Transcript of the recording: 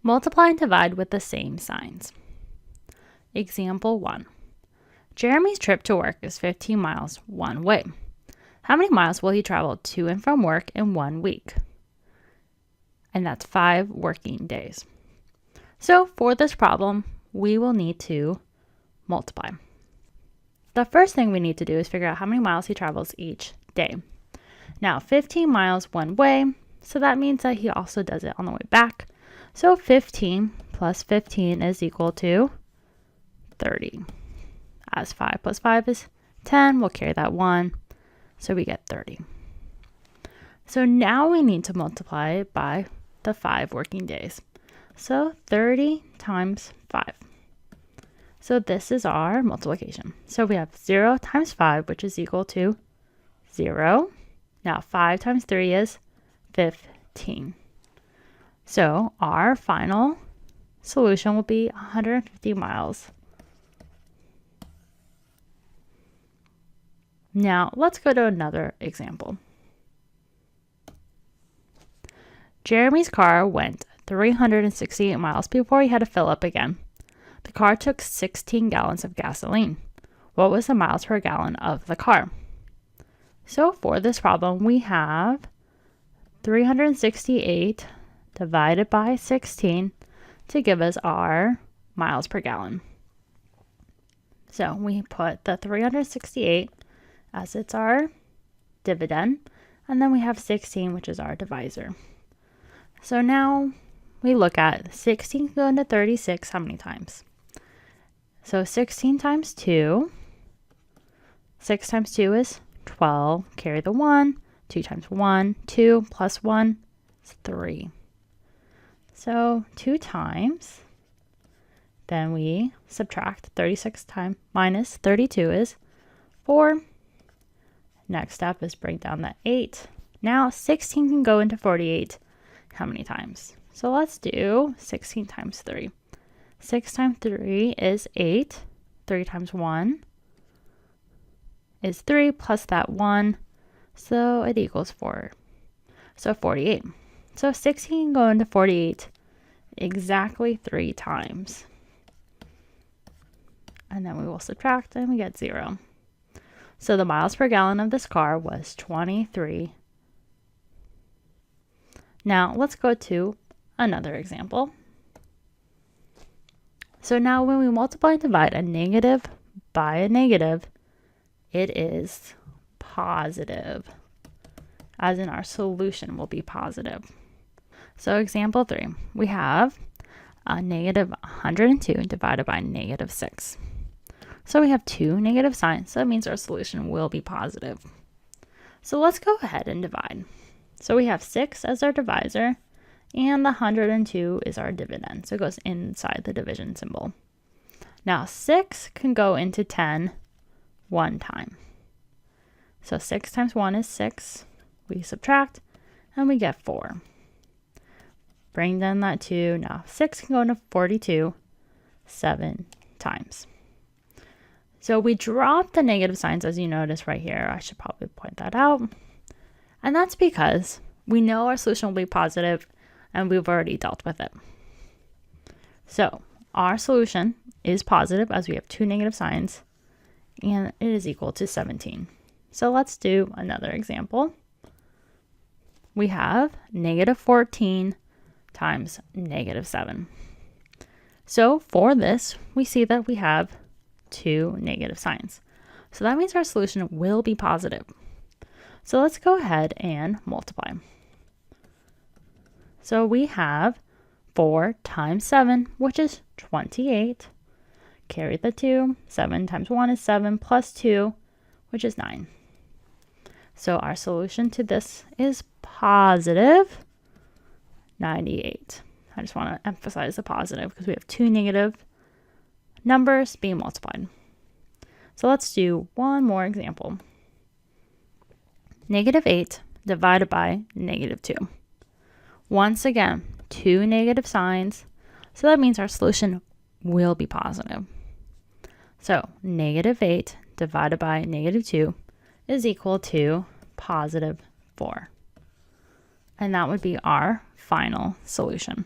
Multiply and divide with the same signs. Example 1. Jeremy's trip to work is 15 miles one way. How many miles will he travel to and from work in 1 week? And that's 5 working days. So for this problem, we will need to multiply. The first thing we need to do is figure out how many miles he travels each day. Now, 15 miles one way, so that means that he also does it on the way back. So 15 plus 15 is equal to 30. As 5 plus 5 is 10, we'll carry that 1, so we get 30. So now we need to multiply it by the 5 working days. So 30 times 5. So this is our multiplication. So we have 0 times 5, which is equal to 0. Now 5 times 3 is 15. So our final solution will be 150 miles. Now let's go to another example. Jeremy's car went 368 miles before he had to fill up again. The car took 16 gallons of gasoline. What was the miles per gallon of the car? So for this problem, we have 368 divided by 16 to give us our miles per gallon. So we put the 368 as it's our dividend, and then we have 16, which is our divisor. So now we look at 16 going to 36 how many times? So 16 times 2, 6 times 2 is 12, carry the 1, 2 times 1, 2 plus 1 is 3. So 2 times, then we subtract 36 times minus 32 is 4. Next step is break down that 8. Now 16 can go into 48 how many times? So let's do 16 times 3. 6 times 3 is 8. 3 times 1 is 3 plus that 1. So it equals 4. So 48. So 16 can go into 48 exactly 3 times. And then we will subtract and we get 0. So the miles per gallon of this car was 23. Now let's go to another example. So now when we multiply and divide a negative by a negative, it is positive, as in our solution will be positive. So example 3, we have a negative 102 divided by negative 6. So we have 2 negative signs, so that means our solution will be positive. So let's go ahead and divide. So we have 6 as our divisor, and the 102 is our dividend. So it goes inside the division symbol. Now 6 can go into 10 one time. So 6 times 1 is 6. We subtract, and we get 4. Bring down that 2. Now 6 can go into 42 7 times. So we drop the negative signs, as you notice right here. I should probably point that out. And that's because we know our solution will be positive, and we've already dealt with it. So our solution is positive as we have 2 negative signs, and it is equal to 17. So let's do another example. We have negative 14 times negative 7. So for this, we see that we have 2 negative signs. So that means our solution will be positive. So let's go ahead and multiply. So we have 4 times 7, which is 28. Carry the 2. 7 times 1 is 7 plus 2, which is 9. So our solution to this is positive 98. I just want to emphasize the positive because we have 2 negative numbers being multiplied. So let's do one more example. Negative 8 divided by negative 2. Once again, 2 negative signs, so that means our solution will be positive. So negative 8 divided by negative 2 is equal to positive 4. And that would be our final solution.